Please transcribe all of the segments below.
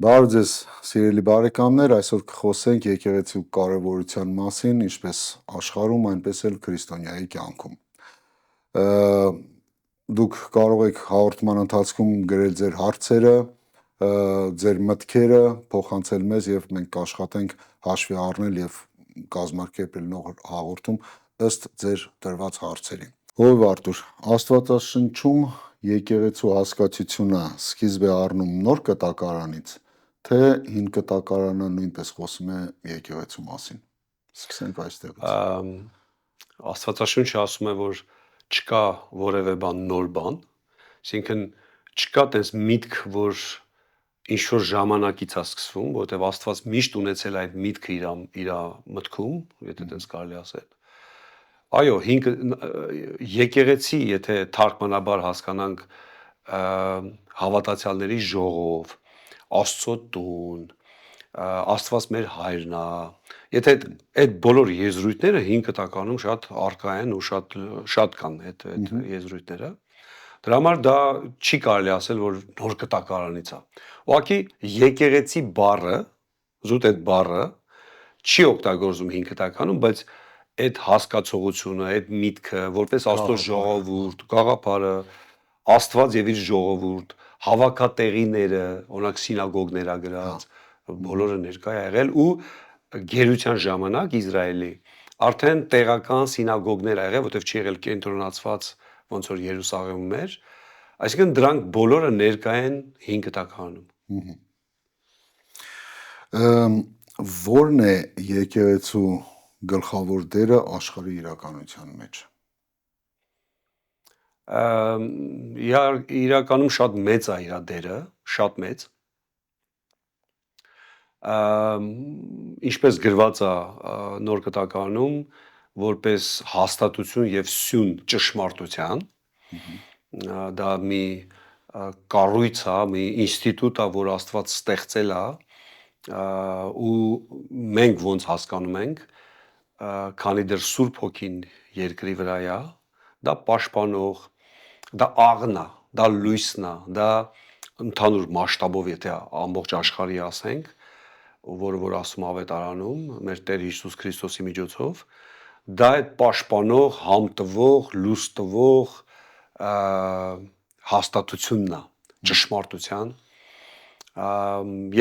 Բարև ձեզ, սիրելի բարեկամներ, այսօր կխոսենք եկեղեցու կարևորության մասին, ինչպես աշխարհում, այնպես էլ քրիստոնյայի կյանքում։ Դուք կարող եք հաղորդման ընթացքում գրել ձեր հարցերը, ձեր մտքերը, փոխանցել մեզ եւ մենք կաշխատենք հաշվի առնել եւ կազմակերպել նոր հաղորդում ըստ ձեր տրված հարցերի։ Ով Արտուր, Աստվածաշնչում եկեղեցու հասկացությունը սկիզբ է առնում նոր կտակարանից, թե հին կտակարանը նույնպես խոսում է եկեղեցու մասին։ Սկսենք այստեղից։ Աստվածաշունչը ասում է, որ չկա որևէ բան նոր բան, այսինքն չկա տես միտք, որ ինչ որ ժամանակից է սկսվում, որովհետև Աստված միշտ ունեցել այդ միտքը իր մտքում, եթե տես կարելի ասել։ Այո, եկեղեցի, եթե թարգմանաբար հասկանանք հավատացյալների ժողով, Աստծո տուն, Աստված մեր հայրն է, եթե այդ բոլոր եզրույթները հին կտակարանում շատ առկա են ու շատ կան այդ եզրույթները, դրա համար դա չի կարելի ասել, որ նոր կտակարանից է։ Ուղղակի եկեղեցի բառը, զուտ այդ բառը չի օգտագործում հին կտակարանում, բայց այդ հասկացողությունը, այդ միտքը, որպես Աստծո ժողովուրդ, գաղափարը, Աստված եւ իր ժողովուրդ, հավաքատեղիները, օրինակ սինագոգներ ա գրած, բոլորը ներկա ա եղել ու գերության ժամանակ Իսրայելի արդեն տեղական սինագոգներ ա եղել, որտեղ չի եղել կենտրոնացված ոնց որ Երուսաղեմում էր, այսինքն դրանք բոլորը ներկա են հին կտակարանում։ Որն է եկեղեցու գլխավոր դերը աշխարհի իրականության մեջ։ Իրականում շատ մեծ է իր դերը, շատ մեծ։ Ինչպես գրված է նոր կտակարանում, որպես հաստատություն եւ սյուն ճշմարտության, դա մի կառույց է, մի ինստիտուտ է, որ Աստված ստեղծել է, ու մենք ոնց հասկանում ենք, քանի դեռ Սուրբ Հոգին երկրի վրա է, դա պաշտպանող, դա աղն է, դա լույսն է, դա ընդհանուր մասշտաբով եթե ամբողջ աշխարհի ասենք, որը որ ասում ավետարանում մեր Տեր Հիսուս Քրիստոսի միջոցով, դա այդ պաշտպանող, համտվող, լույս տվող հաստատությունն է ճշմարտության,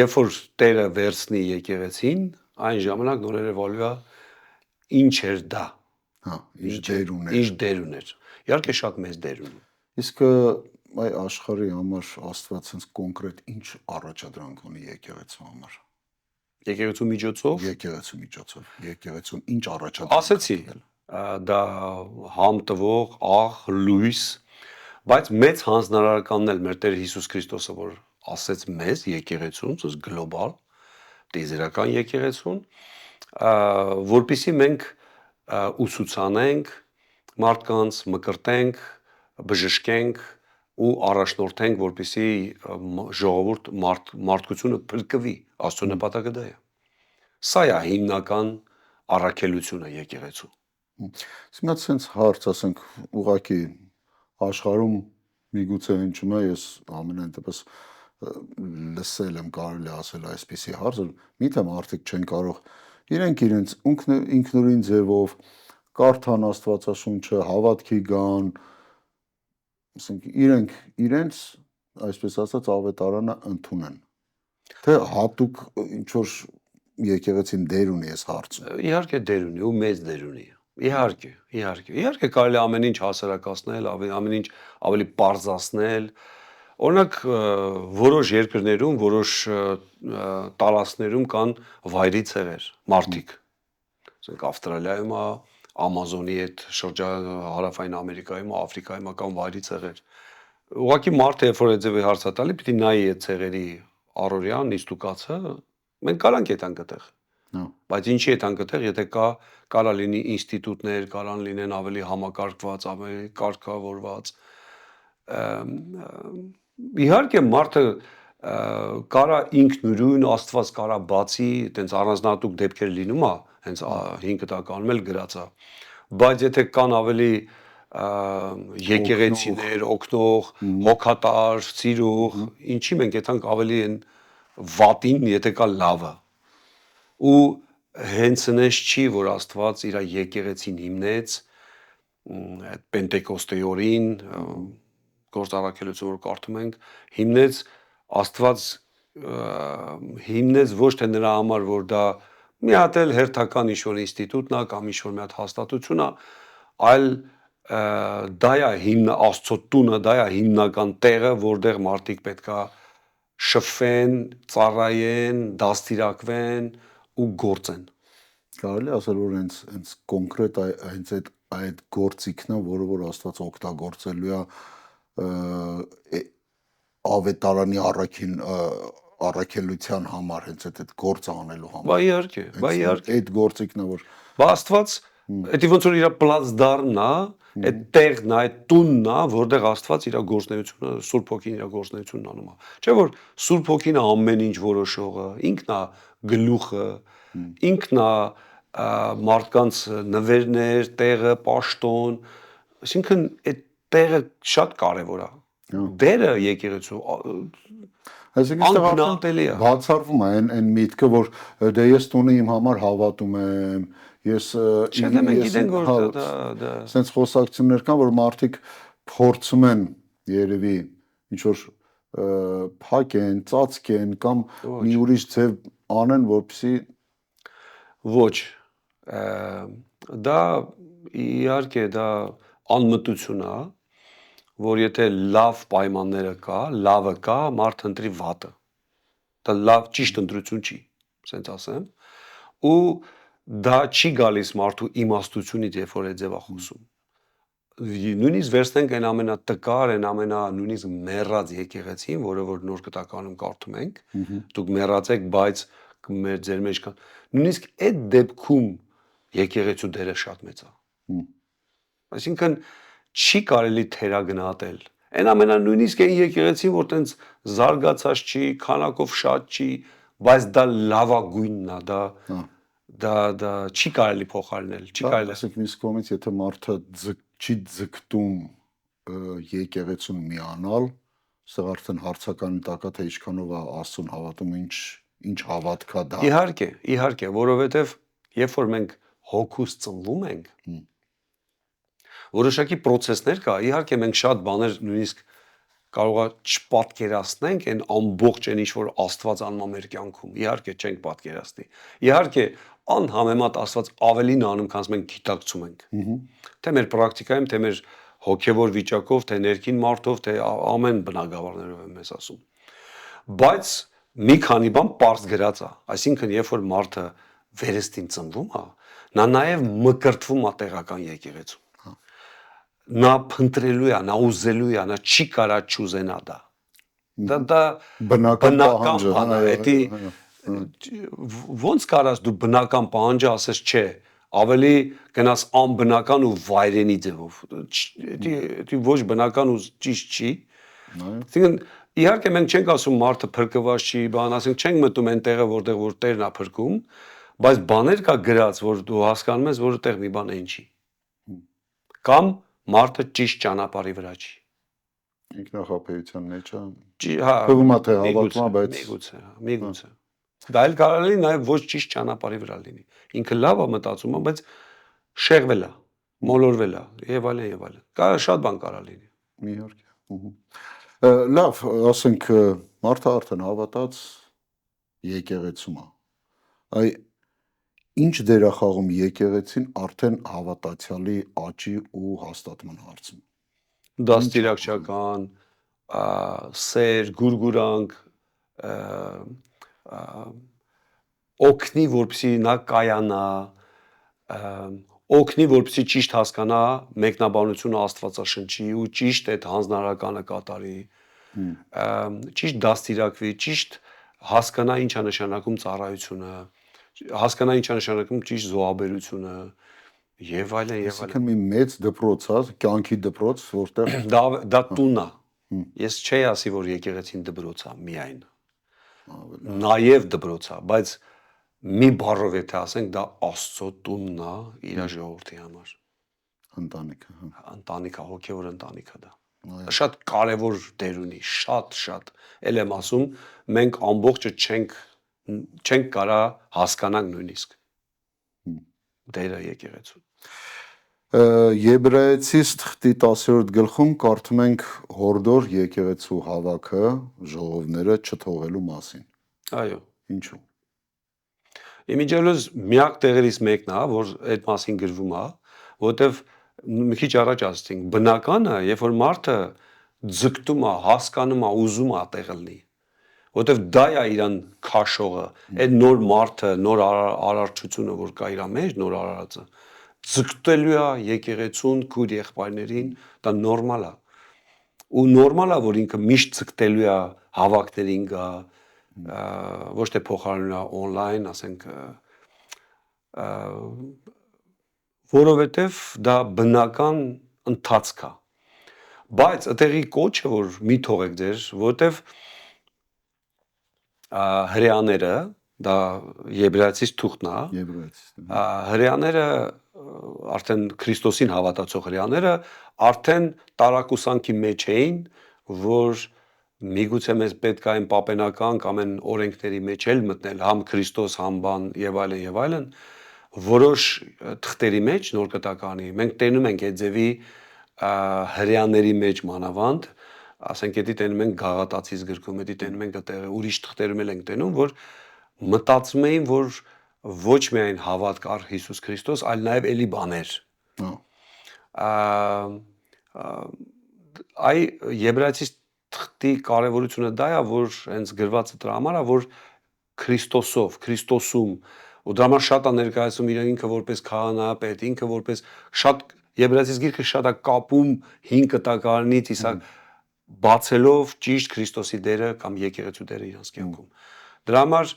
երբ որ Տերը վերցնի եկեղեցին, այն ժամանակ նորերը վալուա ինչ էր դա, ինչ դեր ուներ, իհարկե շատ մեծ դեր ունի։ Իսկ այ աշխարհի համար Աստված հենց կոնկրետ ինչ առաջադրանք ունի եկեղեցու համար։ Եկեղեցու միջոցով։ Եկեղեցուն ինչ առաջադրանք։ Ասեցի, դա համտվող, աղ, լույս, բայց մեծ հանձնարարականն էլ մեր Տեր Հիսուս Քրիստոսը, որ ասեց մեզ եկեղեցուն, սոս գլոբալ, տիեզերական եկեղեցուն, որպեսզի մենք ուսուցանենք մարդկանց, մկրտենք, բժշկենք ու առաջնորդենք, որպեսզի ժողովուրդ մարդկությունը փրկվի, Աստծո նպատակը դա է։ Սա է հիմնական առաքելությունը եկեղեցու։ Իսկ մի հատ sense հարց ասենք, ուղղակի աշխարհում միգուցե հնչում է, ես ամենայն դեպս լսել եմ, կարելի ասել այսպիսի հարց, միթե մարդիկ չեն կարող իրենց ինքնուրույն ձևով կարդան Աստվածաշունչը, հավատքի գան, ասենք իրենց այսպես ասած ավետարանը ընդունեն, թե հատուկ ինչ որ եկեղեցին դեր ունի այս հարցում։ Իհարկե դեր ունի ու մեծ դեր ունի։ Իհարկե կարելի ամեն ինչ հասարակացնել, ամեն ինչ ավելի պարզացնել։ Օրինակ որոշ երկրներում, որոշ տարածքներում կան վայրի ցեղեր, մարդիկ։ Ասենք Ավստրալիայում է, Ամազոնի այդ հարավային Ամերիկայում, Աֆրիկայում կան վայրի ցեղեր։ Ուղղակի մարդը երբ որ այդ ձևի հարց է տալի, պիտի նայի այդ ցեղերի առօրյան, նիստուկացը, մենք կարանք եթանք այդտեղ։ Բայց ինչի եթանք այդտեղ, եթե կարա լինի ինստիտուտներ, կարան լինեն ավելի համակարգված, ավելի կարգավորված։ Իհարկե մարդը կարա ինքնուրույն, Աստված կարա բացի, այտենց առանձնահատուկ դեպքեր լինում է, հենց 5 տականում էլ գրած է, բայց եթե կան ավելի եկեղեցիներ, օգնող, հոգատար, ծիրող, ինչի մենք եթանք ավելի են վատին, եթե կա լավը։ Ու հենց նես չի, որ Աստված իր եկեղեցին հիմնեց այդ Պենտեկոստեի օրին գործառաքելություն որ կարդում ենք, հիմնեց Աստված հիմնեց ոչ թե նրա համար, որ դա մի հատ էլ հերթական ինչ-որ ինստիտուտն է կամ ինչ-որ մի հատ հաստատություն է, այլ դա է Աստծո տունը, դա է հիմնական տեղը, որտեղ մարդիկ պետքա շփվեն, ծառայեն, դաստիարակվեն ու գործեն։ Կարելի ասել, որ հենց կոնկրետ հենց այդ գործիքն է, որը որ Աստված օգտագործելու է ավետարանի առաքելության համար, հենց այդ գործը անելու համար։ Բա իհարկե, Այդ գործիքն է, որ բա Աստված դա ոնց որ իր պլացդարմն է, այդ տեղն է, այդ տունն է, որտեղ Աստված իր գործունեությունը, Սուրբ Հոգին իր գործունեությունն անում է։ Չէ՞ որ Սուրբ Հոգին է ամեն ինչ որոշողը, ինքն է գլուխը, ինքն է մարդկանց նվերներ, տեղը, պաշտոն, այսինքն այդ տեղը շատ կարևոր է։ Դերը եկեղեցու Այսինքն բացառվում է այն միտքը, որ դե ես տունը իմ համար հավատում եմ, ես մենք գիտենք, որ դա sense խոսակցություններ կան, որ մարդիկ փորձում են երևի ինչ որ փակեն, ծածկեն կամ մի ուրիշ ձև անեն, որպեսզի ոչ դա իհարկե դա անմտություն է, որ եթե լավ պայմանները կա, լավը կա, մարդ ընտրի վատը։ Դա լավ ճիշտ ընտրություն չի, ասենց ասեմ, ու դա չի գալիս մարդու իմաստությունից, երբ որ այդ ձև է խոսում։ Նույնիսկ վերցնենք այն ամենատկար, այն նույնիսկ մեռած եկեղեցին, որը որ նոր կտականում կարդում ենք, դուք մեռած եք, բայց ձեր մեջ կան։ Նույնիսկ այդ դեպքում եկեղեցու դերը շատ մեծ է։ Այսինքն չի կարելի թերագնահատել։ Այն նույնիսկ այն եկեղեցին, որ տենց զարգացած չի, քանակով շատ չի, բայց դա լավագույնն է, դա չի կարելի փոխարինել, չի կարելի։ Ասենք մյուս կողմից, եթե մարդը չի ձգտում եկեղեցուն միանալ, սա արդեն հարցականի տակ է, թե ինչքանով է Աստծուն հավատում, ինչ հավատք է դա։ Իհարկե, որովհետև երբ որ մենք հոգուց ծնվում ենք, որոշակի process-ներ կա, իհարկե մենք շատ բաներ նույնիսկ կարող է չպատկերացնենք այն ամբողջ այն ինչ որ Աստված անում է մեր կյանքում, իհարկե չենք պատկերացնի։ Իհարկե անհամեմատ Աստված ավելին անում, քան մենք գիտակցում ենք։ Թե մեր պրակտիկայում, թե մեր հոգևոր վիճակով, թե ներքին մարդով, թե ամեն բնագավառներով եմ ես ասում։ Բայց մի քանի բան պարզ գրած է, այսինքն երբ որ մարդը վերստին ծնվում է, նա նաև մկրտվում է տեղական եկեղեցում։ Նա փնտրելու է, նա ուզելու է, նա չի կարա չուզենա դա։ Դա բնական պահանջ է, ոնց կարաս դու բնական պահանջը ասես չէ, ավելի գնաս անբնական ու վայրենի ձևով։ Դա ոչ բնական ու ճիշտ չի։ Այսինքն իհարկե մենք չենք ասում մարդը փրկված չի, բան, ասենք չենք մտում այն տեղը, որտեղ որ Տերն է փրկում, բայց բաներ կա գրած, որ դու հասկանում ես, որ այդտեղ մի բան այն չի։ Կամ մարդը ճիշտ ճանապարհի վրա չի։ Ինքնախապեյության մեջ է։ Հա, թվում է թե հավատում է, բայց միգուցե։ Դա էլ կարելի նաև ոչ ճիշտ ճանապարհի վրա լինի։ Ինքը լավ է մտածում, բայց շեղվել է, մոլորվել է, եւ այլն եւ այլն։ Կարա շատ բան կարա լինի։ Իհարկե։ Լավ, ասենք մարդը արդեն հավատաց եկեղեցում է։ Այ ինչ դեր է խաղում եկեղեցին արդեն հավատացյալի աճի ու հաստատման հարցում։ Դաստիարակչական, սեր, գուրգուրանք, օգնի, որպեսզի նա կայանա, օգնի, որպեսզի ճիշտ հասկանա մեկնաբանությունը Աստվածաշնչի ու ճիշտ այդ հանձնարարականը կատարի, ճիշտ դաստիարակվի, ճիշտ հասկանա ինչ է նշանակում ծառայությունը, հասկանա ինչ է նշանակում ճիշտ զոհաբերությունը եւ այլն եւ այլն։ Այսինքն մի մեծ դպրոց է, կյանքի դպրոց, որտեղ դա տուն է։ Ես չէի ասի, որ եկեղեցին դպրոց է միայն։ Նաեւ դպրոց է, բայց մի բառով եթե ասենք, դա Աստծո տունն է իր ժողովրդի համար։ ընտանիքը, Ընտանիքը, հոգևոր ընտանիքը դա։ շատ կարևոր դեր ունի, շատ, էլ եմ ասում, մենք ամբողջը չենք կարա հասկանանք նույնիսկ դերը եկեղեցու։ Եբրայեցիս թղթի 10-րդ գլխում կարդում ենք հորդոր եկեղեցու հավաքը ժողովները չթողելու մասին։ Այո։ Ինչու՞։ Իմիջիալոս միակ տեղերից մեկն է, որ այդ մասին գրվում է, որտեվ մի քիչ առաջ ասացինք, բնականը, երբ որ մարդը ձգտում է, հասկանում է, ուզում է տեղը լինի, որտեվ դա է իրան քաշողը, այդ նոր մարդը, նոր արարչությունը, որ կա իր մեջ, նոր արարածը, ձգտելու է եկեղեցուն, քույր եղբայրներին, դա նորմալ է։ Ու նորմալ է, որ ինքը միշտ ձգտելու է հավաքներին գա, ոչ թե փոխարինա on-line, ասենք, որովհետև դա բնական ընթացք է։ Բայց այդտեղի կոչը, որ մի թողեք ձեր, որովհետև հրեաները, դա եբրայեցիս թուղթն է, հրեաները արդեն Քրիստոսին հավատացող հրեաները արդեն տարակուսանքի մեջ էին, որ միգուցե մեզ պետք է այն պապենական կամ այն օրենքների մեջ էլ մտնել, համ Քրիստոս, համ բան եւ այլն, որոշ թղթերի մեջ նոր կտականի մենք տենում ենք այդ ձևի հրեաների մեջ մանավանդ, ասենք էդի տենում ենք Գաղատացիս գրքում, էդի տենում ենք այդտեղ ուրիշ թղթերում էլ ենք տենում, որ մտածում էին, որ ոչ միայն հավատք առ Հիսուս Քրիստոս, այլ նաև էլի բաներ։ Այ եբրայեցիս թղթի կարևորությունը դա է, որ հենց գրվածը դրա համար է, որ Քրիստոսով, Քրիստոսում, ու դրա համար շատ է ներկայացում իր ինքը որպես քահանայապետ, ինքը որպես շատ եբրայեցիս գիրքը շատ է կապում 5 կտակարանից իսա բացելով ճիշտ Քրիստոսի դերը կամ եկեղեցու դերը իրանց կյանքում։ Դրա համար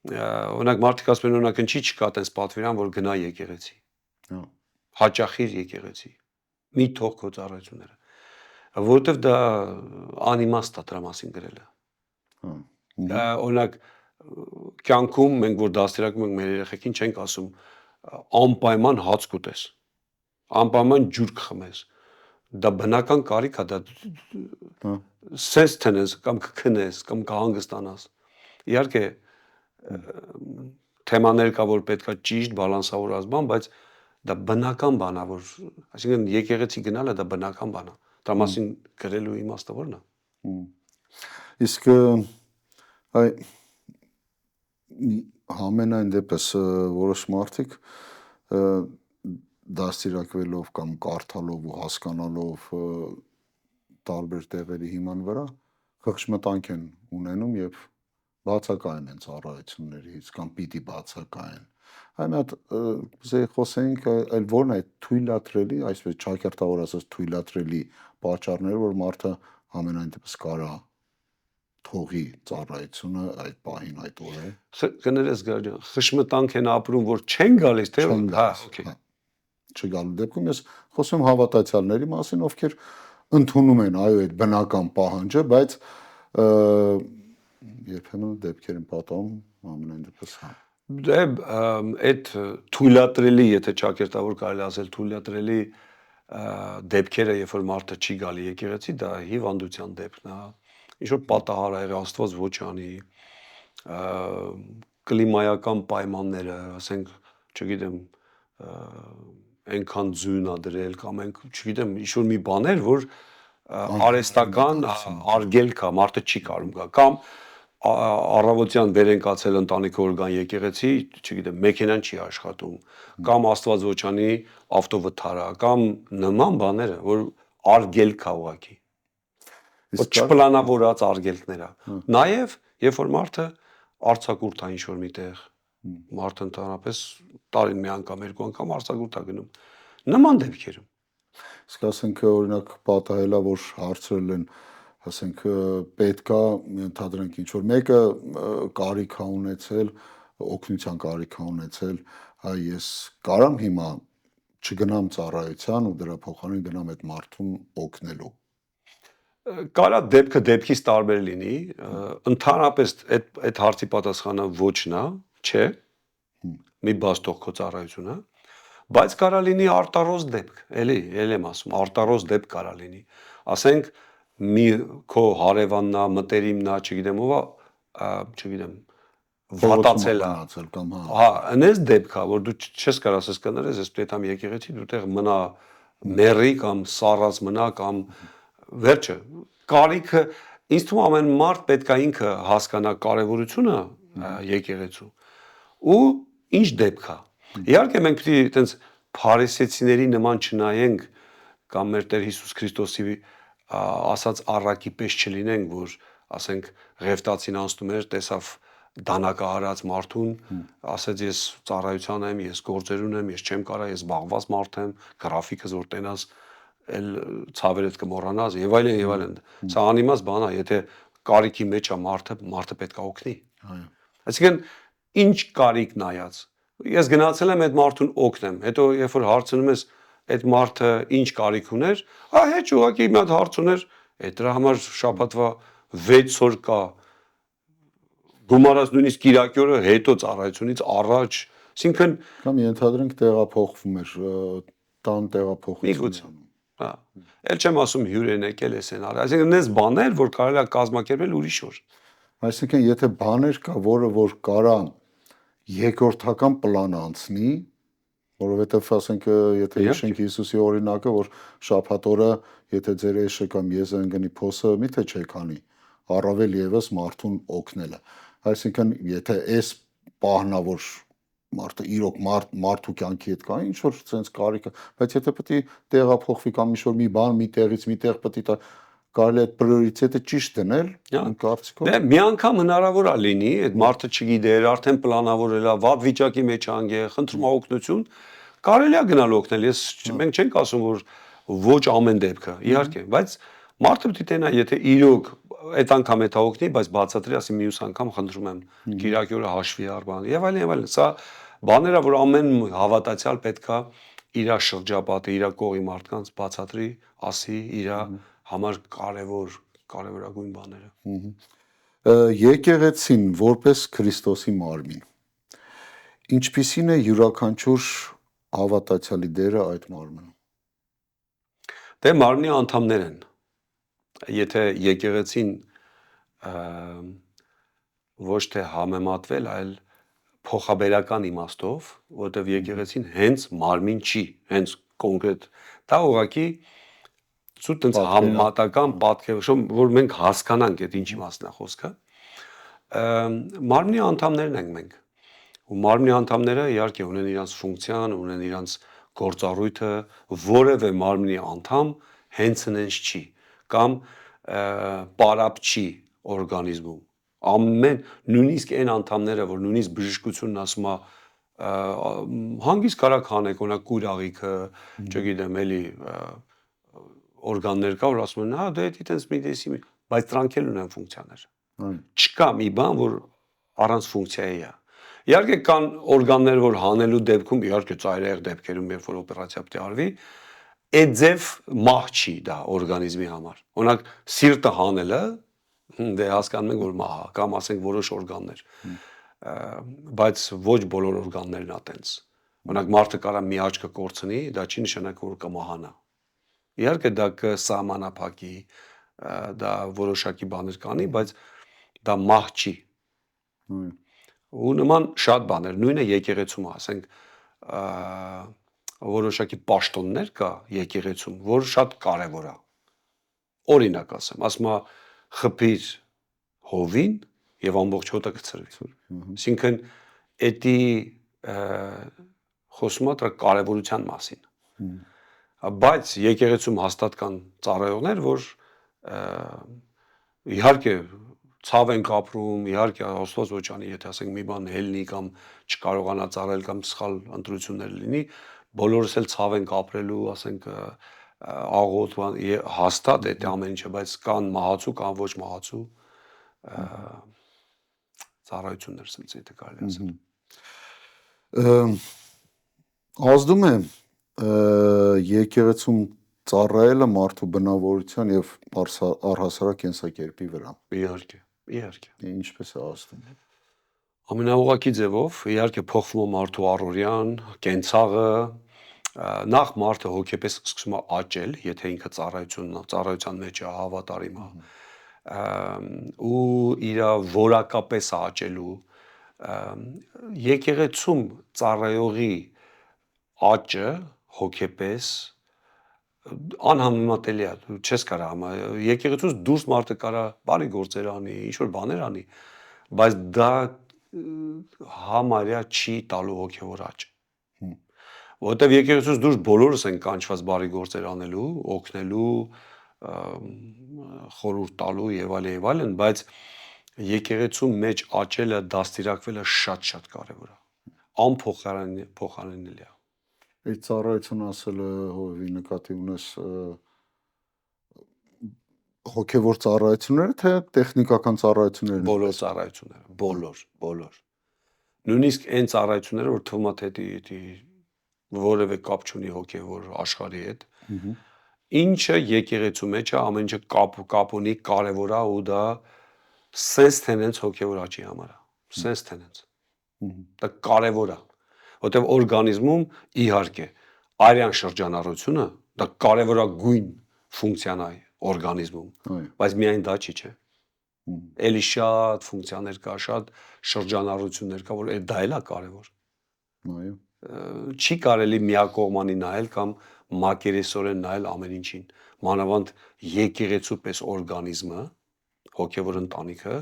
օրինակ մարդիկ ասում են օրինակ ինչի չկա տես պատվիրան, որ գնա եկեղեցի։ Հաճախիր եկեղեցի։ Մի թող քո ծառայությունները։ Որովհետև դա անիմաստ է դրա մասին գրելը։ Օրինակ կյանքում մենք որ դաստիարակում ենք մեր երեխեքին չենք ասում անպայման հաց կուտես, անպայման ջուր կխմես, դա բնական կարիք է, դա սես տնես կամ կքնես կամ կհանգստանաս։ Իհարկե թեմաներ կա, որ պետք է ճիշտ բալանսավորված բան, բայց դա բնական բան է, որ այսինքն եկեղեցի գնալը դա բնական բան է։ Դրա մասին գրելու իմաստը ո՞րն է։ Իսկ այ համենայն դեպս որոշ մարդիկ դաստիարակվելով կամ կարդալով ու հասկանալով տարբեր տեղերի հիման վրա խղճմտանք են ունենում եւ բացակայում են ծառայություններից կամ պիտի բացակայեն։ Այն հատ խոսենք այլ ո՞րն է թույլատրելի, այսպես ճակերտավոր ասած թույլատրելի պատճառները, որ մարդը ամենայն դեպս կարա թողի ծառայությունը այդ պահին այդ օրը։ Կներես գարի, խշմտանք են ապրում, որ չեն գալիս, թե չգալու դեպքում ես խոսում հավատացյալների մասին, ովքեր ընդունում են այո այդ բնական պահանջը, բայց երբեմն դեպքեր են պատահում ամենայն դեպս Դե այդ թույլատրելի, եթե ճակերտավոր կարելի ասել թույլատրելի դեպքերը, երբ որ մարդը չի գալի եկեղեցի, դա հիվանդության դեպքն է, ինչ որ պատահար ա եղել, Աստված ոչ անի, կլիմայական պայմանները, ասենք, չգիտեմ, այնքան ձյուն ա դրել կամ չգիտեմ, ինչ որ մի բաներ, որ արհեստական արգելք ա, մարդը չի կարում գա, կամ առավոտյան վեր են կացել ընտանիքը որ գան եկեղեցի, չգիտեմ, մեքենան չի աշխատում, կամ Աստված ոչ անի ավտովթար ա, կամ նման բաները, որ արգելք ա ուղղակի, որ չպլանավորած արգելքներ ա։ Նաև երբ որ մարդը արձակուրդ ա ինչ-որ միտեղ, մարդը ընդհանրապես տարին մի անգամ, երկու անգամ արձակուրդ ա գնում։ Նման դեպքերում։ Իսկ ասենք օրինակ պատահել ա, որ հարցրել են, ասենք պետքա ընդհանրենք ինչ որ մեկը կարիք ա ունեցել, օգնության կարիք ա ունեցել, այ ես կարամ հիմա չգնամ ծառայության ու դրա փոխարեն գնամ այդ մարդուն օգնելու։ Կարա դեպքը դեպքից տարբեր լինի, ընդհանրապես այդ հարցի պատասխանը ոչն է, չէ, մի բաց թող քո ծառայությունը, բայց կարա լինի արտարոց դեպք, էլի եմ ասում, արտարոց դեպք կարա լինի։ Ասենք մի քո հարևաննա, մտերիմնա, չգիտեմ ով, չգիտեմ, վատացել է։ Մնացել կամ հա։ Հա, այնպես դեպք է, որ դու չես կարող ասես կներես, ես պետք է եկեղեցի դու տեղ մնա մերի կամ սառած մնա կամ վերջը կարիքը ինձ թվում ամեն մարդ պետք է ինքը հասկանա կարևորությունը եկեղեցու ու ինչ դեպք է։ Իհարկե մենք պետք է այտենց փարիսեցիների նման չնայենք կամ մեր Տեր Հիսուս Քրիստոսի ասած առակի պես չլինենք, որ ասենք ղևտացին անցնում էր, տեսավ դանակահարած մարդուն, ասեց ես ծառայության եմ, ես գործեր ունեմ, ես չեմ կարա, ես զբաղված մարդ եմ, գրաֆիկս որ տենաս, էլ ցավերդ կմոռանաս եւ այլն եւ այլն։ Սա անիմաց բան է, եթե կարիքի մեջ է մարդը պետք է օգնի։ Այսինքն ինչ կարիք նայած։ Ես գնացել եմ այդ մարդուն օգնեմ, հետո երբ որ հարցնում ես այդ մարդը ինչ կարիք ուներ, հեչ ուղղակի մի հատ հարց ուներ, այդ դրա համար շաբաթվա 6 օր կա գումարած նույնիսկ Կիրակի օրը հետո ծառայությունից առաջ, այսինքն կամ ենթադրենք տեղափոխվում էր, տան տեղափոխություն։ Հա, էլ չեմ ասում հյուրեն եկել էսեն արա, այսինքն այնպես բաներ, որ կարելի է կազմակերպել ուրիշ օր։ Այսինքն եթե բաներ կա, որը որ կարա երկրորդական պլան անցնի, որովհետև ասենք եթե հիշենք Հիսուսի օրինակը, որ շաբաթ օրը եթե ձեր էշը կամ եզը ընկնի փոսը, միթե չեք անի, առավել եւս մարդուն օգնելը։ Այսինքն եթե այս պահնա որ մարդը իրոք մարդու կյանքի հետ կա ինչ որ sense կարիքը, բայց եթե պետք է տեղափոխվի կամ ինչ որ մի բան մի տեղից մի տեղ պետք է կարելի է այդ պրիորիտետը ճիշտ դնել, կարծիքով։ Դե մի անգամ հնարավոր է լինի, այդ մարդը չգիտեր, արդեն պլանավորել է, վատ վիճակի մեջ անգե, խնդրում է օգնություն, կարելի է գնալ օգնել։ Մենք չենք ասում որ ոչ ամեն դեպքը, իհարկե, բայց մարդը պետք է տենա, եթե իրոք այդ անգամ է օգնի, բայց բացատրի, ասի մյուս անգամ խնդրում եմ Կիրակի օրը հաշվի առ եւ այլն եւ այլն։ Սա բաները, որ ամեն հավատացյալ պետքա իր շրջապատը, իր կողի մարդկանց բացատրի, ասի իր համար կարևորագույն բաները։ Եկեղեցին որպես Քրիստոսի մարմին։ Ինչպիսին է յուրաքանչյուր հավատացյալի դերը այդ մարմնում։ Դե մարմնի անդամներ են։ Եթե եկեղեցին ոչ թե համեմատվել, այլ փոխաբերական իմաստով, որտեղ եկեղեցին հենց մարմին չի, հենց կոնկրետ, դա ուղղակի ցույց տենց համեմատական պատկերացում, որ մենք հասկանանք այդ ինչ իմաստն է խոսքը։ Մարմնի անդամներն ենք մենք։ Ու մարմնի անդամները իհարկե ունեն իրենց ֆունկցիան, ունեն իրենց գործառույթը, որևէ մարմնի անդամ հենց նենց չի կամ պարապ չի օրգանիզմում։ Ամեն նույնիսկ այն անդամները, որ նույնիսկ բժշկությունն ասում է հանգիստ կարակ հանեք, օրինակ կուրաղիքը, չգիտեմ, էլի օրգաններ կա, որ ասում են, հա, դե դիտենց մի դեսի, բայց դրանք էլ ունեն ֆունկցիաներ։ Չկա մի բան, որ առանց ֆունկցիայի է։ Իհարկե կան օրգաններ, որ հանելու դեպքում, իհարկե ծայրահեղ դեպքերում, երբ որ օպերացիա պետք է արվի, այդ ձև մահ չի դա օրգանիզմի համար։ Օրինակ սիրտը հանելը, դե հասկանում ենք, որ մահ է, կամ ասենք որոշ օրգաններ, բայց ոչ բոլոր օրգաններն է տենց։ Օրինակ մարդը կարա մի աչքը կորցնի, դա չի նշանակում որ կմահանա։ Իհարկե դա կսահմանափակի, դա որոշակի բաներ կանի, բայց դա մահ չի։ Ու նման շատ բաներ, նույնը եկեղեցում, ասենք որոշակի պաշտոններ կա եկեղեցում, որ շատ կարևոր է։ Օրինակ ասում է խփիր հովին եւ ամբողջ հոտը կծրվի։ Այսինքն էդի խոսում է դրա կարևորության մասին։ Բայց եկեղեցում հաստատ կան ծառայողներ, որ իհարկե ցավ են կապրում, իհարկե Աստված ոչ անի, եթե ասենք մի բան հելնի կամ չկարողանա ծառայել կամ սխալ ընտրություններ լինի, բոլորս էլ ցավ են կապրելու, ասենք աղոտ հաստատ այդ ամեն ինչը, բայց կան մահացու, կան ոչ մահացու ծառայություններ, ասենց եթե կարելի ասել։ Ազդում է եկեղեցում ծառայելը մարդու բնավորության եւ առհասարակ կենսակերպի վրա։ Իհարկե։ Ինչպես է ազդում։ Ամենաուղղակի ձևով, իհարկե փոխվում է մարդու առօրյան, կենցաղը, նախ մարդը հոգեպես սկսում է աճել, եթե ինքը ծառայության մեջ է հավատարիմ է, ու իր որակապես է աճելու, եկեղեցում ծառայողի աճը հոգեպես անհամեմատելի է, դու չես կարող եկեղեցուց դուրս մարդը կարա բարի գործեր անի, ինչ որ բաներ անի, բայց դա համարյա չի տալու հոգևոր աճ։ Որտեվ եկեղեցուց դուրս բոլորս են կանչված բարի գործեր անելու, օգնելու, խորհուրդ տալու եւ այլն, բայց եկեղեցու մեջ աճելը, դաստիարակվելը շատ կարեւոր է։ Անփոխարինելի է։ Այդ ծառայություն ասելը հովի նկատի ունես հոգևոր ծառայությունները թե տեխնիկական ծառայությունները։ Բոլոր ծառայությունները, բոլոր։ Նույնիսկ այն ծառայությունները, որ թվում է թե որևէ կապ չունի հոգևոր աշխարհի հետ, ինչը եկեղեցու մեջ է, ամեն ինչը կապ ունի, կարևոր է ու դա sense tenence հոգևոր աճի համար է, sense tenence։ Դա կարևոր է, որտեղ օրգանիզմում իհարկե արյան շրջանառությունը դա կարևորագույն ֆունկցիան է օրգանիզմում, բայց միայն դա չի, չէ։ Էլի շատ ֆունկցիաներ կա, շատ շրջանառություններ կա, որ դա էլ է կարևոր։ Այո։ Չի կարելի միակողմանի նայել կամ մակերեսորեն նայել ամեն ինչին, մանավանդ եկեղեցու պես օրգանիզմը, հոգևոր ընտանիքը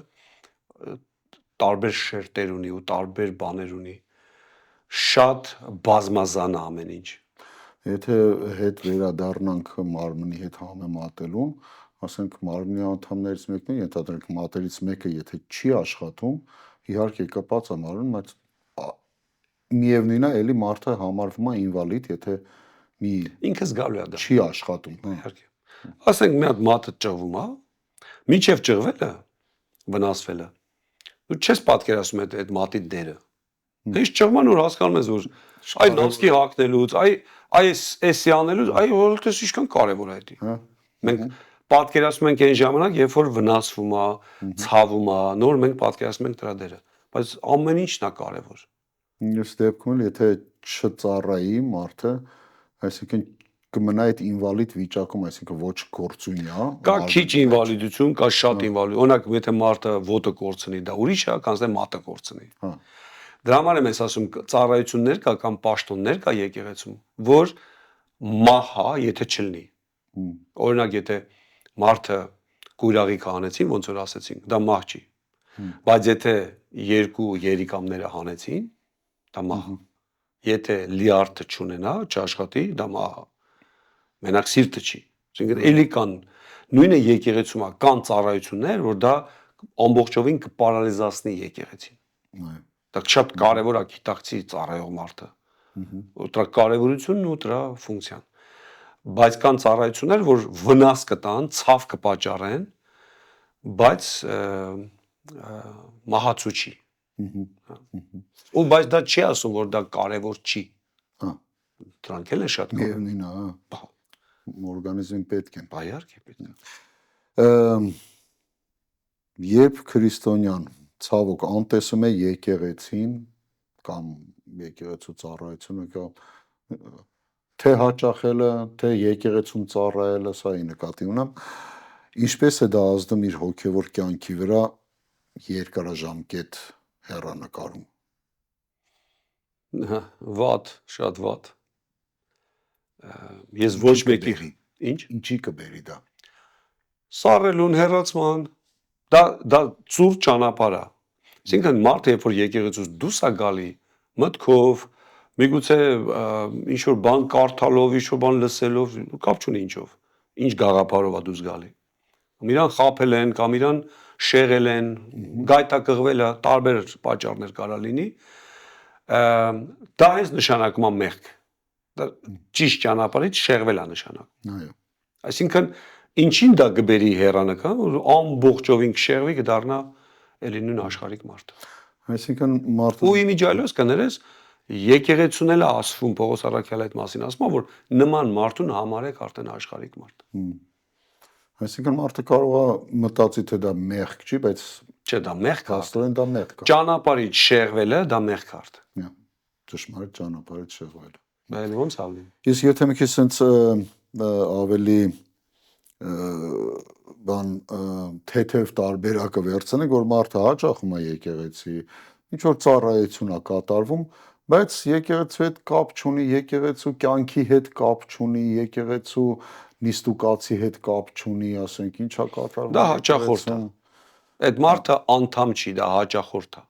տարբեր շերտեր ունի ու տարբեր բաներ ունի, շատ բազմազան է ամեն ինչ։ Եթե հետ վերադառնանք մարմնի հետ համեմատելուն, ասենք մարմնի անդամներից մեկն է, ենթադրենք մատերից մեկը եթե չի աշխատում, իհարկե կպած է մարմին, բայց միևնույնն է, էլի մարդը համարվում է ինվալիդ, եթե ինքը զգալու է դա չի աշխատում, իհարկե։ Ասենք մի հատ մատը ճղվում է, մինչև ճղվելը, վնասվելը, դու չես պատկերացնում այդ մատի դերը։ Ինչ ճղման որ հասկանում ես, որ այ նոսկի հակնելուց, այ էսի անելուց, այ որտես ինչքան կարևոր է դա։ Մենք պատկերացնում ենք այն ժամանակ, երբ որ վնասվում է, ցավում է, նոր մենք պատկերացնում ենք դրա դերը, բայց ամեն ինչն է կարևոր։ Մյուս դեպքում եթե չծառայի մարդը, այսինքն կմնա այդ ինվալիդ վիճակում, այսինքն ոչ գործունյա, կա քիչ ինվալիդություն, կա շատ ինվալիդ։ Օրինակ, եթե մարդը ոտը կորցնի, դա ուրիշ է, քան թե մատը կորցնի։ Դրա համար եմ ես ասում, ծառայություններ կա կամ պաշտոններ կա եկեղեցում, որ մահա, եթե չլինի։ Օրինակ, եթե մարդը կույրաղիք հանեցին, ոնց որ ասեցին, դա մահ չի։ Բայց եթե երկու երիկամները հանեցին, դա մահ։ Եթե լիարդը չունենա, չաշխատի, դա մահ։ Մենակ սիրտը չի։ Այսինքն էլի կան նույնը եկեղեցում կան ծառայություններ, որ դա ամբողջովին կպարալիզացնի եկեղեցին։ Դա շատ կարևոր է գիտակցի ծառայող մարդը։ Դրա կարևորությունն ու դրա ֆունկցիան։ Բայց կան ծառայություններ, որ վնաս կտան, ցավ կպատճառեն, բայց մահացու չի։ Ու բայց դա չի ասում, որ դա կարևոր չի։ Դրանք էլ են շատ կարևոր։ Միևնույնն է, օրգանիզմին պետք են։ Իհարկե պետք է։ Երբ քրիստոնյան ցավոք անտեսում է եկեղեցին կամ եկեղեցու ծառայությունը կամ թե հաճախելը, թե եկեղեցում ծառայելը, սա ի նկատի ունեմ, ինչպես է դա ազդում իր հոգևոր կյանքի վրա երկարաժամկետ հեռանկարում։ Վատ, շատ վատ։ Ես ոչ մեկի ինչ ինչի կբերի դա։ Սառելուն հեռացման, դա ծուր ճանապարհ է։ Այսինքն մարդը երբ որ եկեղեցուց դուրս է գալի մտքով, միգուցե ինչ որ բան կարդալով, ինչ որ բան լսելով, կապ չունի ինչով, ինչ գաղափարով է դուրս գալի։ Իրան խաբել են կամ իրան շեղել են, գայթակղվել է, տարբեր պատճառներ կարա լինի։ Դա հենց նշանակում է մեղք։ Դա ճիշտ ճանապարհից շեղվել է նշանակում։ Այո։ Այսինքն ինչին դա կբերի հեռանկար, որ ամբողջովին կշեղվի, կդառնա էլի նույն աշխարհիկ մարդ։ Այսինքն մարդը Ու իմիջիալոս կներես եկեղեցուն էլ ասվում Պողոս առաքյալը այդ մասին ասում է, որ նման մարդուն համարեք արդեն աշխարհիկ մարդ։ Այսինքն մարդը կարող է մտածի թե դա մեղք չի, բայց չէ, դա մեղք է։ Աստորեն դա մեղք է։ Ճանապարհից շեղվելը դա մեղք է արդեն։ Ճշմարիտ ճանապարհից շեղվելը։ Բայց ոնց ալի։ Իսկ եթե մի քիչ sense ավելի բան թեթև տարբերակը վերցնենք, որ մարդը հաճախում է եկեղեցի, ինչ որ ծառայություն է կատարվում, բայց եկեղեցու հետ կապ չունի, եկեղեցու կյանքի հետ կապ չունի, եկեղեցու նիստուկացի հետ կապ չունի, ասենք ինչա կատարվում։ Դա հաճախորդ է։ Այդ մարդը անդամ չի, դա հաճախորդ է։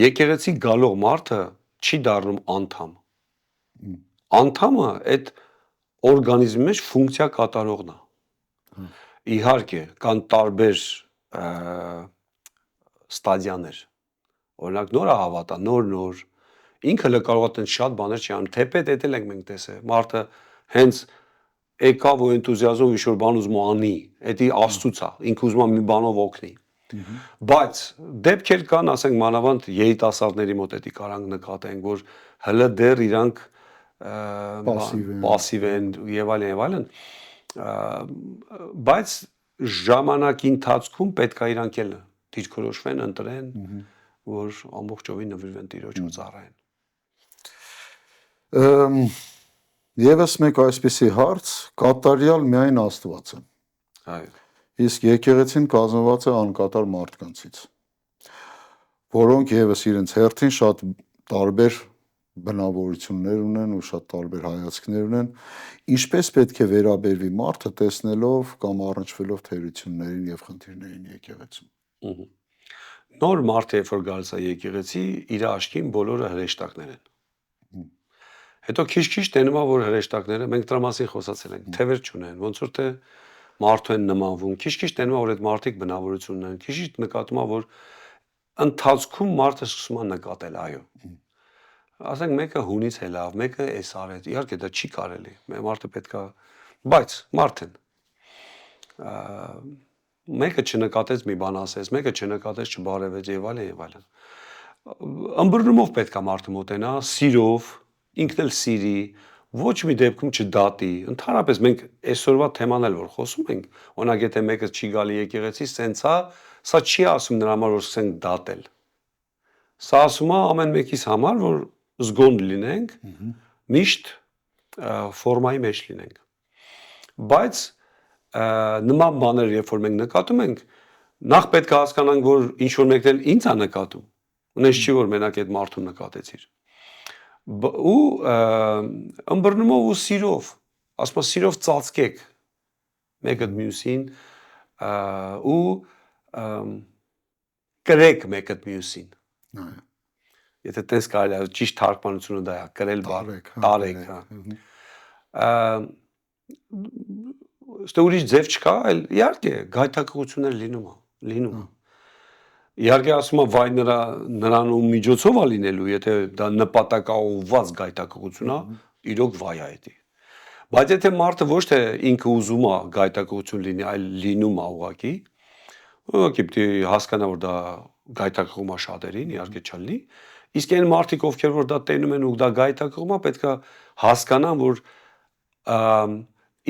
Եկեղեցի գալող մարդը չի դառնում անդամ։ Անդամը այդ օրգանիզմի մեջ ֆունկցիա կատարողն է։ Իհարկե, կան տարբեր ստադիաներ։ Օրինակ նոր է հավատա, նոր ինքը լը կարող է տեն շատ բաներ չի անում, թեպետ էտել ենք մենք տեսել։ Մարդը հենց եկավ ու էնտուզիազմով ինչ-որ բան ուզում անի, էդի աստծուց է, ինքը ուզում է մի բանով օգնի։ Բայց դեպքեր կան, ասենք մանավանդ երիտասարդների մոտ էդի կարանք նկատենք, որ հələ դեռ իրանք պասիվ են եւ այլն, բայց ժամանակի ընթացքում պետք է իրանք էլ դիրքորոշվեն, ընտրեն, որ ամբողջովին նվիրվեն Տիրոջը ծառայեն։ Եվս մեկ այսպիսի հարց, կատարյալ միայն Աստված է։ Այո։ Իսկ եկեղեցին կազմված է անկատար մարդկանցից, որոնք եւս իրենց հերթին շատ տարբեր բնավորություններ ունեն ու շատ տարբեր հայացքներ ունեն, ինչպես պետք է վերաբերվի մարդը տեսնելով կամ առնչվելով թերություններին եւ խնդիրներին եկեղեցում։ Նոր մարդը երբ որ գալիս է եկեղեցի, իր աչքին բոլորը հրեշտակներ են։ Հետո քիչ-քիչ տենում է, որ հրեշտակները, մենք դրա մասին խոսացել ենք, թևեր չունեն, ոնց որ թե մարդու են նմանվում, քիչ-քիչ տենում է, որ այդ մարդիկ բնավորություն ունեն, քիչ-քիչ նկատում է, որ ընթացքում մարդը սկսում է նկատել, այո։ Ասենք մեկը հունից է լավ, մեկը էս արեց, իհարկե դա չի կարելի, մարդը պետք է, բայց մարդ են։ Մեկը չնկատեց մի բան ասեց, մեկը չնկատեց չբարևեց եւ այլն։ Ըմբռնումով պետք է մարդը մոտենա, սիրով, ինքն էլ սիրի, ոչ մի դեպքում չդատի։ Ընդհանրապես մենք այսօրվա թեման էլ որ խոսում ենք, օրինակ եթե մեկը չի գալի եկեղեցի, սենցա, սա չի ասում նրա համար որ սկսենք դատել։ Սա ասում է ամեն մեկիս համար, որ զգոն լինենք, միշտ ֆորմայի մեջ լինենք։ Բայց նման բաներ, երբ որ մենք նկատում ենք, նախ պետք է հասկանանք, որ ինչ որ մեկն էլ ինձ է նկատում, ունես չի որ մենակ այդ մարդուն նկատեցիր։ Ու ըմբռնումով ու սիրով, ասում եմ սիրով ծածկեք մեկը մյուսին ու կրեք մեկը մյուսին։ Եթե տես կարելի է ճիշտ թարգմանությունը դա է, կրել տարեք, հա։ Ստե ուրիշ ձև չկա, այլ իհարկե գայթակղություններ լինում է։ Իհարկե ասում եմ վայ նրան ու միջոցով է լինելու, եթե դա նպատակաուղղված գայթակղություն է, իրոք վայ է դա։ Բայց եթե մարդը ոչ թե ինքը ուզում է գայթակղություն լինի, այլ լինում է ուղղակի պետք է հասկանա, որ դա գայթակղում է շատերին, իհարկե չլինի, իսկ այն մարդիկ, ովքեր որ դա տենում են ու դա գայթակղում է, պետք է հասկանան, որ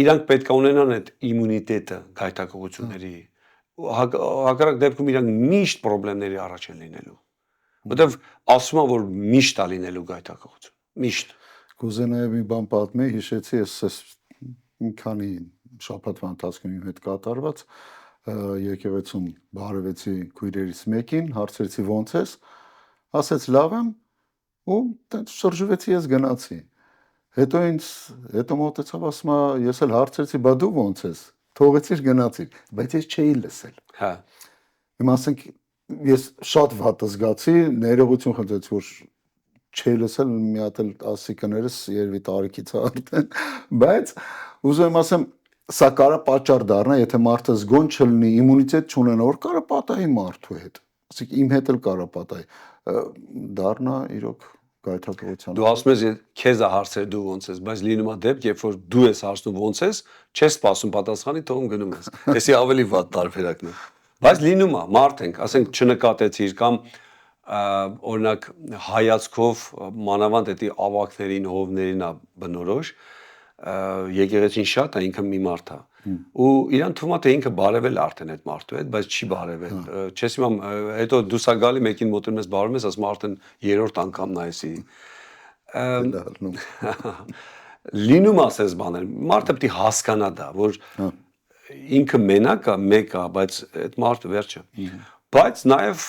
իրանք պետք է ունենան այդ իմունիտետը գայթակղությունների, հակառակ դեպքում իրանք միշտ խնդիրների առաջ են լինելու, որտեվ ասում են, որ միշտ է լինելու գայթակղություն, միշտ։ Կուզենայի մի բան պատմեի, հիշեցի, ես մի քանի շաբաթվա ընթացքում իմ հետ կատարված եկեղեցում բարևեցի քույրերից մեկին, հարցրեցի ոնց ես, ասեց լավ եմ ու շրջվեցի, ես գնացի։ Հետո մոտեցավ, ասում է, ես էլ հարցրեցի, բա դու ոնց ես, թողեցիր գնացիր, բայց ես չէի լսել։ Հա։ Հիմա ասենք ես շատ վատ զգացի, ներողություն խնդրեցի, որ չէի լսել, մի հատ էլ ասի կներես երևի տարիքից արդեն, բայց ուզում եմ ասեմ, սա կարա պատճառ դառնա, եթե մարդը զգոն չլինի, իմունիտետ չունենա, որ կարա պատահի մարդու հետ։ Ասենք իմ հետ էլ կարա պատահի, դառնա իրոք գայթակղության։ Դու ասում ես քեզ է հարցրել դու ոնց ես, բայց լինում է դեպք, երբ որ դու ես հարցնում ոնց ես, չես սպասում պատասխանի, թողում գնում ես։ Էսի ավելի վատ տարբերակն է։ Բայց լինում է, մարդ ենք, ասենք չնկատեցիր կամ օրինակ հայացքով մանավանդ էդի ավակներին, հովներին է բնորոշ, եկեղեցին շատ է, ինքը մի մարդ է։ Ու իրան թվում է թե ինքը բարևել արդեն այդ մարդու հետ, բայց չի բարևել։ Չես իմամ, հետո դու սա գալի մեկին մոտենում ես բարևում ես, ասում արդեն երրորդ անգամն է էսի։ Լալնում։ Լինում ասես բաներ, մարդը պետք է հասկանա դա, որ ինքը մենակ է, մեկ է, բայց այդ մարդը վերջը։ Բայց նաև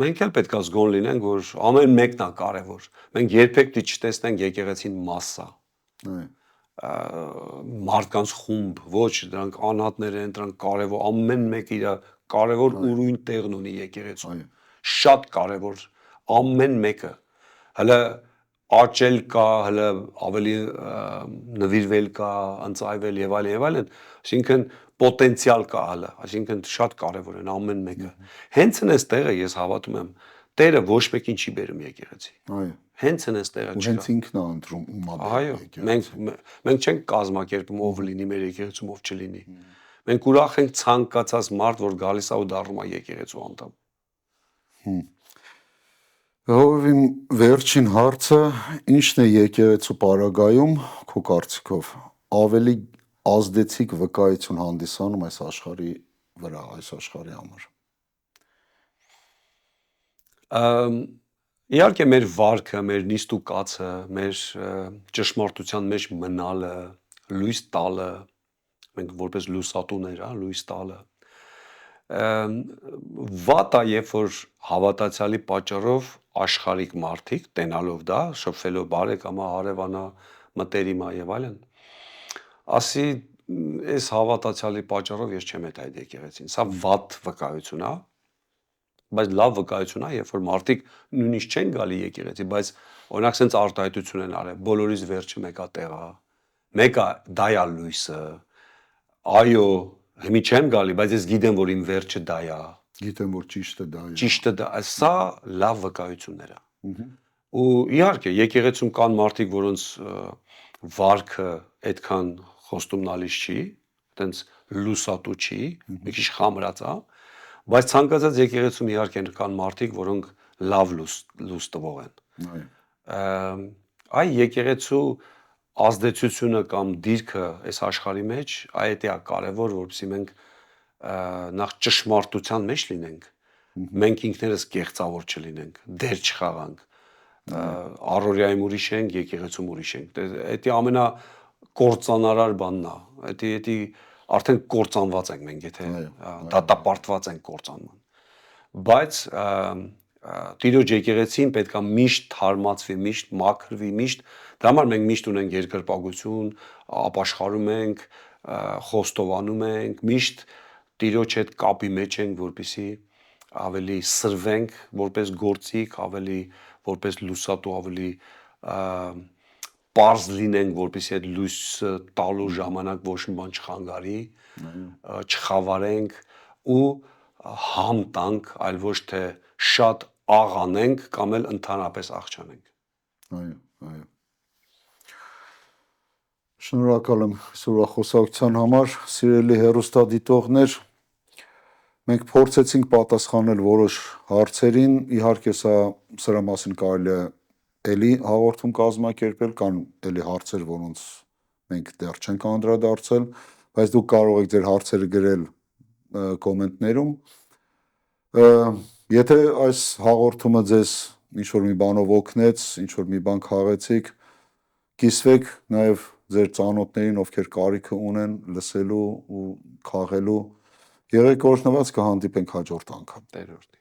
մենք էլ պետք է զգոն լինենք, որ ամեն մեկն է կարևոր։ Մենք երբեք դի չտեսնենք եկեղեցին մասսա։ Մարդկանց խումբ, ոչ, դրանք անհատներ են, դրանք կարևոր, ամեն մեկը իր կարևոր ուրույն տեղն ունի եկեղեցում։ Շատ կարևոր, ամեն մեկը։ Հələ աճել կա, հələ ավելի նվիրվել կա, ընծայվել եւ այլն, այսինքն պոտենցիալ կա հələ, այսինքն շատ կարևոր են ամեն մեկը։ Հենց այնպես տեղը ես հավատում եմ, Տերը ոչ մեկին չի բերում եկեղեցի։ Այո։ Հենց այնպես տեղը չկա։ Հենց ինքն է ընտրում ում է Այո, մենք չենք կազմակերպում ով լինի մեր եկեղեցում, ով չլինի։ Մենք ուրախ ենք ցանկացած մարդ, որ գալիս է ու դառնում է եկեղեցու անդամ։ Իմ վերջին հարցը, ի՞նչն է եկեղեցու պարագայում քո կարծիքով ավելի ազդեցիկ վկայություն հանդիսանում այս աշխարհի վրա, այս աշխարհի համար։ Իհարկե մեր վարքը, մեր նիստ ու կացը, մեր ճշմարտության մեջ մնալը, լույս տալը, մենք որպես լուսատուներ, լույս տալը, վատ է, երբ որ հավատացյալի պատճառով աշխարհիկ մարդիկ տենալով դա, շփվելով բարեկամա, հարևանա, մտերիմա եւ այլն, ասի այս հավատացյալի պատճառով ես չեմ այդ եկեղեցին։ Սա վատ վկայություն է, բայց լավ վկայություն է, երբ որ մարդիկ նույնիսկ չեն գալի եկեղեցի, բայց օրինակ sense արտահայտություն են արել, բոլորից վերջը մեկա տեղա, մեկա դա է լույսը, այո, հիմի չեմ գալի, բայց ես գիտեմ, որ իմ վերջը դա է։ Գիտեմ, որ ճիշտը դա է։ Ճիշտը դա, սա լավ վկայություններ է։ Ու իհարկե, եկեղեցում կան մարդիկ, որոնց վարքը այդքան խոստումնալից չի, այտենց լուսատու չի, մի քիչ խամրած է, բայց ցանկացած եկեղեցում իհարկե կան մարդիկ, որոնք լավ լույս տվող են։ Այ եկեղեցու ազդեցությունը կամ դիրքը այս աշխարհի մեջ այդ է կարևոր, որովհետեւ մենք նախ ճշմարտության մեջ լինենք, մենք ինքներս կեղծավոր չլինենք, դեր չխաղանք, առօրյայում ուրիշ ենք, եկեղեցում ուրիշ ենք, դա ամենակործանարար բանն է, դա արդեն կործանված ենք մենք, եթե դատապարտված ենք կործանման, բայց Տիրոջ եկեղեցին պետք է միշտ թարմացվի, միշտ մաքրվի, միշտ դա համար մենք միշտ ունենք երկրպագություն, ապաշխարում ենք, խոստովանում ենք, միշտ Տիրոջ հետ կապի մեջ ենք, որպեսզի ավելի սրվենք որպես գործիք, ավելի որպես լուսատու, ավելի պարզ լինենք, որպեսզի այդ լույսը տալու ժամանակ ոչ մի բան չխանգարի, չխավարենք ու համ տանք, այլ ոչ թե շատ աղանենք կամ էլ ընդհանրապես աղջանենք։ Այո։ Շնորհակալ եմ սուրախոսակցության համար, սիրելի հեռուստադիտողներ, մենք փորձեցինք պատասխանել որոշ հարցերին, իհարկե սրա մասին կարելի է էլի հաղորդում կազմակերպել, կան էլի հարցեր, որոնց մենք դեռ չենք անդրադարձել, բայց դուք կարող եք ձեր հարցերը գրել կոմենտներում։ Եթե այս հաղորդումը ձեզ ինչ-որ մի բանով օգնեց, ինչ-որ մի բան քաղեցիք, կիսվեք նաև ձեր ծանոթներին, ովքեր կարիքը ունեն լսելու ու քաղելու։ Եղեք օրհնված, կհանդիպենք հաջորդ անգամ։ Տեր օրհնի։